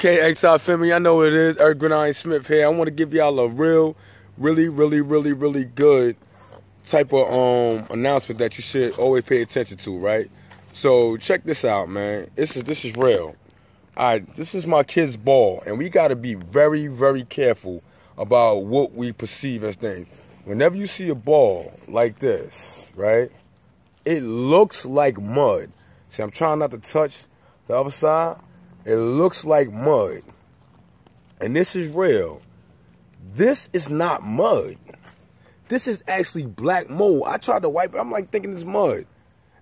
Okay, XI family, I know what it is. Eric Gridiron Smith here. I want to give y'all a really good type of announcement that you should always pay attention to, right? So check this out, man. This is real. Alright, this is my kid's ball, and we gotta be very careful about what we perceive as things. Whenever you see a ball like this, right? It looks like mud. See, I'm trying not to touch the other side. It looks like mud. And this is real. This is not mud. This is actually black mold. I tried to wipe it. I'm like thinking it's mud.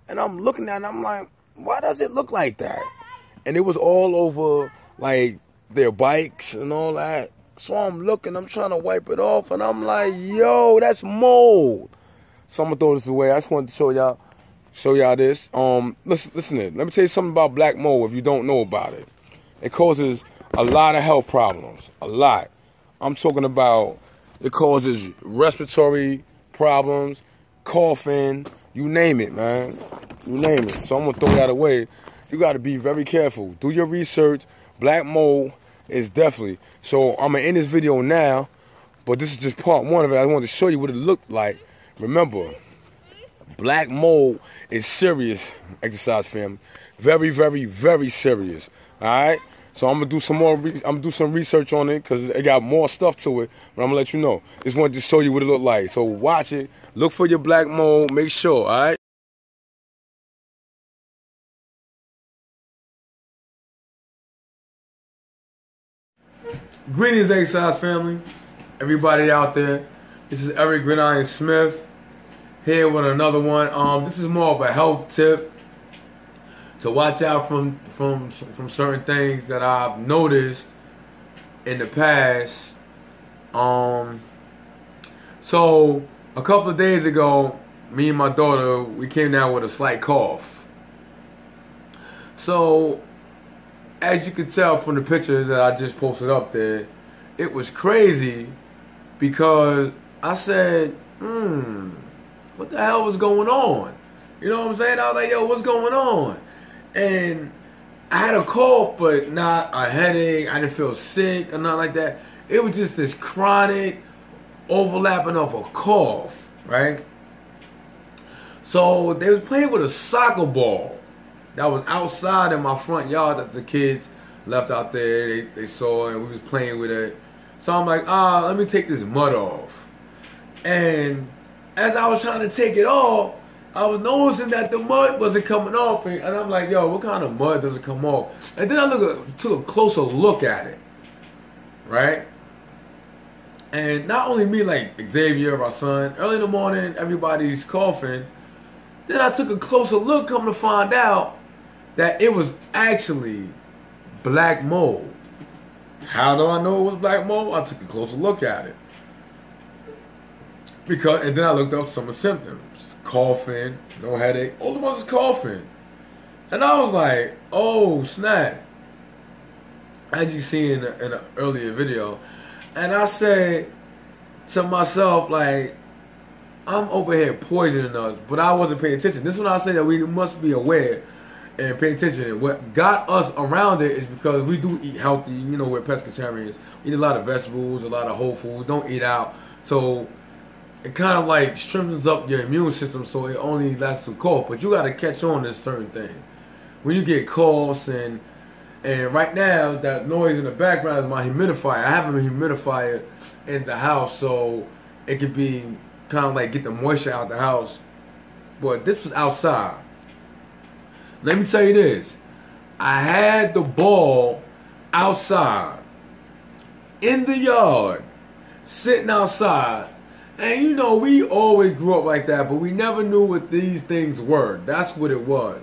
And I'm looking at it and I'm like, why does it look like that? And it was all over like their bikes and all that. So I'm looking, I'm trying to wipe it off, and I'm like, yo, that's mold. So I'm gonna throw this away. I just wanted to show y'all this. Listen to it. Let me tell you something about black mold if you don't know about it. It causes a lot of health problems. A lot. I'm talking about it causes respiratory problems, coughing, you name it, man. You name it. So I'm gonna throw that away. You gotta be very careful. Do your research. Black mold is definitely. So I'm gonna end this video now, but this is just part one of it. I wanted to show you what it looked like. Remember, black mold is serious, exercise family. Very serious. All right. So I'm gonna do some more. I'm gonna do some research on it because it got more stuff to it. But I'm gonna let you know. Just wanted to show you what it looked like. So watch it. Look for your black mold. Make sure. All right. Greetings, exercise family. Everybody out there. This is Eric Gridiron Smith here with another one. This is more of a health tip to watch out from certain things that I've noticed in the past. So a couple of days ago, me and my daughter, we came down with a slight cough. So as you can tell from the pictures that I just posted up there, it was crazy because I said, what the hell was going on? You know what I'm saying? I was like, yo, what's going on? And I had a cough, but not a headache. I didn't feel sick or nothing like that. It was just this chronic overlapping of a cough, right? So they was playing with a soccer ball that was outside in my front yard that the kids left out there. They saw it and we was playing with it. So I'm like, let me take this mud off. And as I was trying to take it off, I was noticing that the mud wasn't coming off, and I'm like, yo, what kind of mud doesn't come off? And then I took a closer look at it, right? And not only me, like Xavier, our son, early in the morning, everybody's coughing. Then I took a closer look, come to find out that it was actually black mold. How do I know it was black mold? I took a closer look at it. And then I looked up some of the symptoms. Coughing, no headache. All the ones is coughing. And I was like, oh, snap. As you see in an earlier video. And I said to myself, like, I'm over here poisoning us. But I wasn't paying attention. This is when I say that we must be aware and pay attention. And what got us around it is because we do eat healthy. You know, we're pescatarians. We eat a lot of vegetables, a lot of whole food. Don't eat out. So it kind of like strengthens up your immune system, so it only lasts to cough. But you got to catch on to certain thing. When you get coughs and right now that noise in the background is my humidifier. I have a humidifier in the house, so it could be kind of like get the moisture out the house. But this was outside. Let me tell you this. I had the ball outside in the yard, sitting outside. And you know, we always grew up like that, but we never knew what these things were. That's what it was.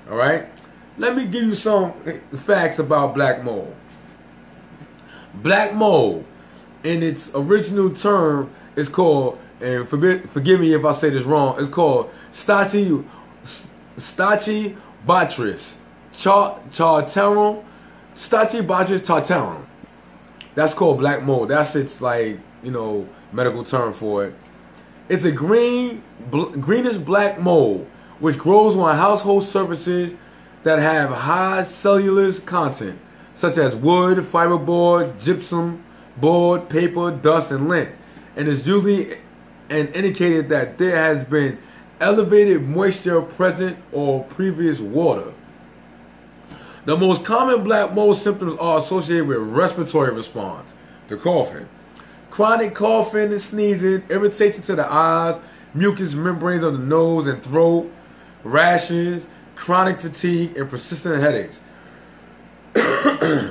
Alright? Let me give you some facts about black mold. Black mold, in its original term, is called, and forgive me if I say this wrong, it's called Stachybotrys tartarum. Stachybotrys tartarum. That's called black mold. That's its, like, you know, medical term for it. It's a greenish black mold which grows on household surfaces that have high cellulose content. such as wood, fiberboard, gypsum, board, paper, dust, and lint, and is usually an indicator that there has been elevated moisture present or previous water. The most common black mold symptoms are associated with respiratory response, the coughing, chronic coughing and sneezing, irritation to the eyes, mucous membranes of the nose and throat, rashes, chronic fatigue, and persistent headaches.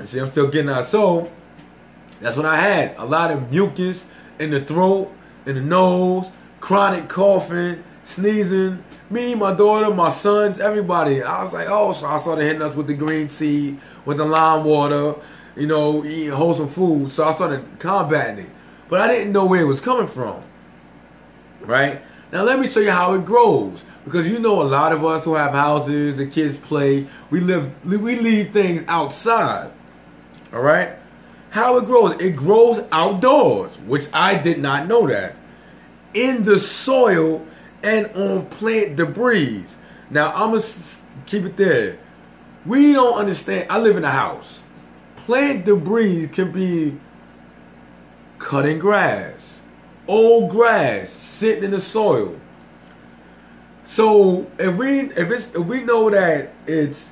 See, I'm still getting out. So, that's what I had. A lot of mucus in the throat, in the nose, chronic coughing, sneezing. Me, my daughter, my sons, everybody. I was like, oh, so I started hitting us with the green tea, with the lime water, you know, eating wholesome food. So I started combating it. But I didn't know where it was coming from. Right? Now let me show you how it grows. Because you know a lot of us who have houses, the kids play, we leave things outside. Alright? How it grows? It grows outdoors, which I did not know that. In the soil and on plant debris. Now I'm going to keep it there. We don't understand. I live in a house. Plant debris can be cutting grass, old grass sitting in the soil. So if we know that it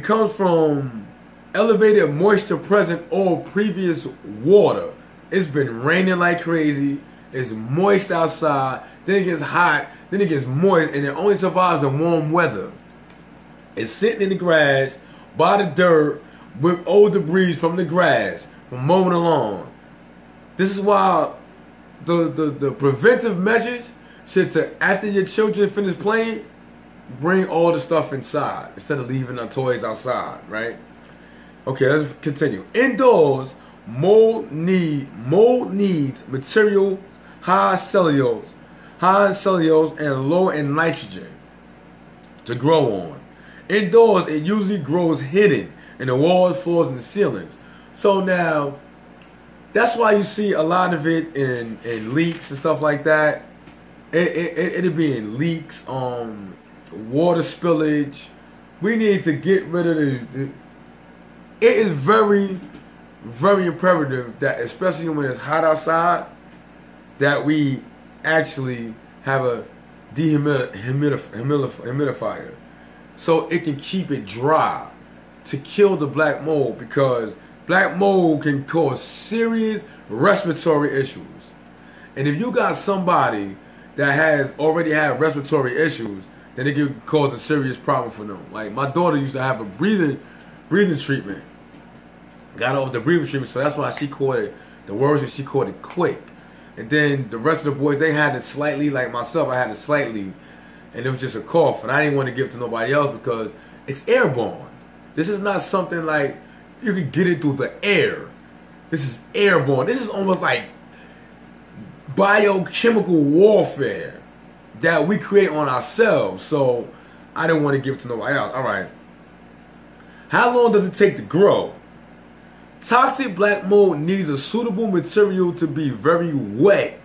comes from elevated moisture present or previous water. It's been raining like crazy. It's moist outside. Then it gets hot. Then it gets moist, and it only survives in warm weather. It's sitting in the grass by the dirt with old debris from the grass from mowing the lawn. This is why the preventive measures should, to after your children finish playing, bring all the stuff inside instead of leaving the toys outside, right? Okay, let's continue. Indoors, mold needs material high cellulose and low in nitrogen to grow on. Indoors, it usually grows hidden in the walls, floors, and the ceilings. So now, that's why you see a lot of it in leaks and stuff like that. It'll be in leaks, water spillage. We need to get rid of the. It is very, very imperative that, especially when it's hot outside, that we actually have a dehumidifier so it can keep it dry to kill the black mold, because black mold can cause serious respiratory issues. And if you got somebody that has already had respiratory issues, then it can cause a serious problem for them. Like my daughter used to have a breathing treatment. Got off the breathing treatment, so that's why she caught it the worst, and she caught it quick. And then the rest of the boys, they had it slightly, like myself, I had it slightly, and it was just a cough. And I didn't want to give it to nobody else because it's airborne. This is not something like you can get it through the air. This is airborne. This is almost like biochemical warfare that we create on ourselves. So I didn't want to give it to nobody else. All right. How long does it take to grow? Toxic black mold needs a suitable material to be very wet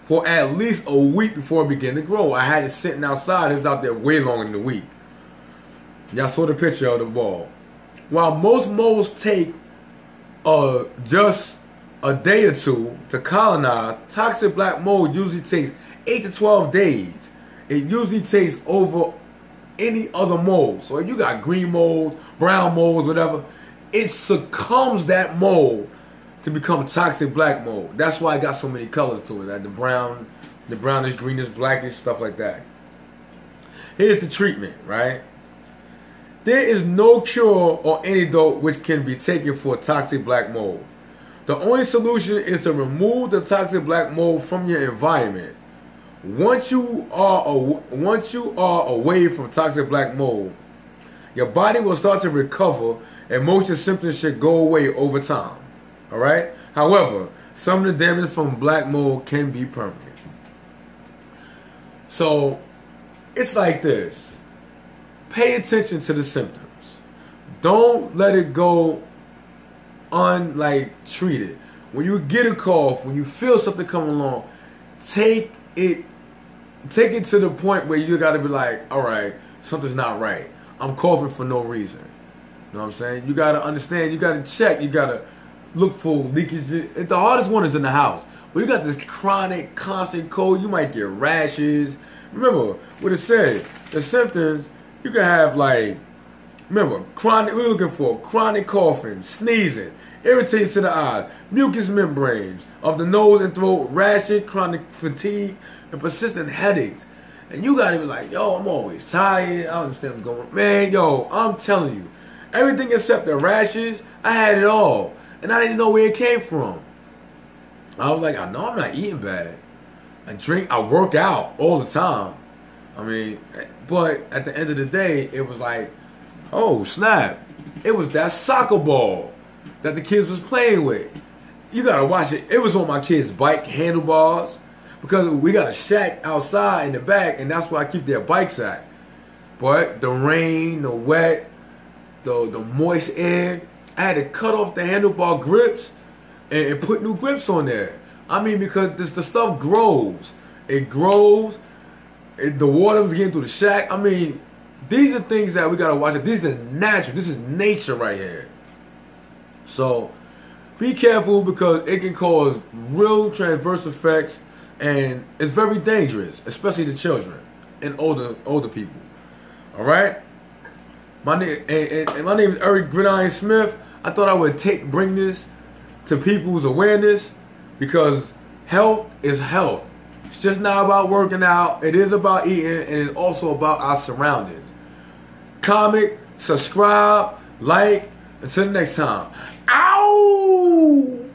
for at least a week before it begins to grow. I had it sitting outside. It was out there way longer than a week. Y'all saw the picture of the ball. While most molds take just a day or two to colonize, toxic black mold usually takes 8 to 12 days. It usually takes over any other mold. So if you got green mold, brown molds, whatever, it succumbs that mold to become toxic black mold. That's why it got so many colors to it, like the brownish, greenish, blackish, stuff like that. Here's the treatment, right? There is no cure or antidote which can be taken for toxic black mold. The only solution is to remove the toxic black mold from your environment. Once you are away from toxic black mold, your body will start to recover and most of your symptoms should go away over time. Alright? However, some of the damage from black mold can be permanent. So, it's like this. Pay attention to the symptoms. Don't let it go treated. When you get a cough, when you feel something coming along, take it to the point where you gotta be like, alright, something's not right. I'm coughing for no reason. know what I'm saying? You gotta understand, you gotta check, you gotta look for leakage. The hardest one is in the house. But you got this chronic, constant cold, you might get rashes. Remember what it said, the symptoms, you can have like, remember, chronic, we're looking for chronic coughing, sneezing, irritation to the eyes, mucous membranes of the nose and throat, rashes, chronic fatigue, and persistent headaches. And you gotta be like, yo, I'm always tired, I don't understand what's going on. Man, yo, I'm telling you, everything except the rashes, I had it all. And I didn't know where it came from. I was like, I know I'm not eating bad. I work out all the time. I mean, but at the end of the day, it was like, oh, snap. It was that soccer ball that the kids was playing with. You gotta watch it. It was on my kid's bike handlebars because we got a shack outside in the back, and that's where I keep their bikes at. But the rain, the wet, the moist air, I had to cut off the handlebar grips and put new grips on there. I mean, because the stuff grows. It grows. The water was getting through the shack. I mean, these are things that we gotta watch. These are natural. This is nature right here. So be careful because it can cause real transverse effects, and it's very dangerous, especially to children and older people. All right. My name is Eric Gridiron Smith. I thought I would bring this to people's awareness because health is health. It's just not about working out. It is about eating, and it's also about our surroundings. Comment, subscribe, like. Until next time. Ow!